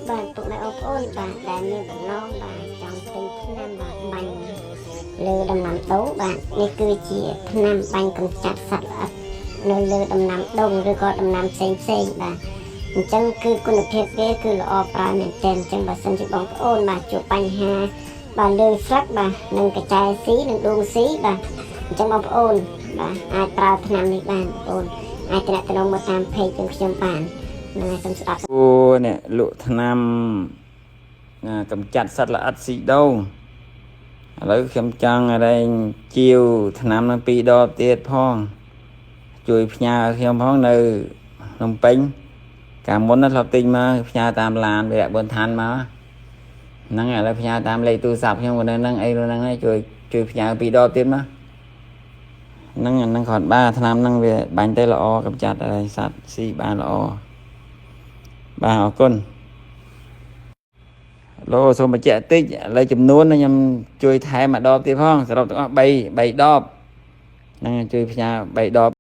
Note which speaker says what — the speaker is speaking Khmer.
Speaker 1: bạn tụi này ông ôn bạn đại miền bạn lo bạn trong tinh thiên bạn bành lừa đầm nằm đấu bạnนี่คือ ជាថ្នាំបាញ់កម្ចាត់សត្វល្អិតនៅលើដំណាំដុំឬក៏ដំណាំផ្សេងបាទអញ្ចឹងគឺគុណភាពវាគឺល្អប្រើមែនទែនអញ្ចឹងបើសិនជាបងប្អូនបាទជួបបញ្ហាបាទលើស្លឹកបាទនិងកញ្ចែស៊ីនិងដួងស៊ីបាទអញ្ចឹងបងប្អូនបាទអាចប្រើថ្នាំនេះបានបងប្អូនអាចទំនាក់ទំនងមកតាមเพจរបស់ខ្ញុំបានហ្នឹងហើយសូមស្ដាប់
Speaker 2: អូនេះលក់ថ្នាំកម្ចាត់សត្វល្អិតស៊ីដូងឥឡូវខ្ញុំចង់រែងជាវថ្នាំនឹង2ដបទៀតផងជួយផ្ញើខ្ញុំផងនៅភ្នំពេញកាលមុនធ្លាប់ទិញមកផ្ញើតាមឡានវាបនឋានមកហ្នឹងឥឡូវផ្ញើតាមលេខទូរស័ព្ទខ្ញុំក៏នៅហ្នឹងអីហ្នឹងជួយផ្ញើ2ដបទៀតមកហ្នឹងគ្រាន់បើថ្នាំហ្នឹងវាបាញ់ទៅល្អកម្ចាត់ឲ្យសត្វស៊ីបានល្អបាទអរគុណឡូសូមបញ្ជាក់តិចឥឡូវចំនួនខ្ញុំជួយថែមមួយដបទៀតផងសរុបទាំងអស់3ដបហ្នឹងជួយផ្ញើ3ដប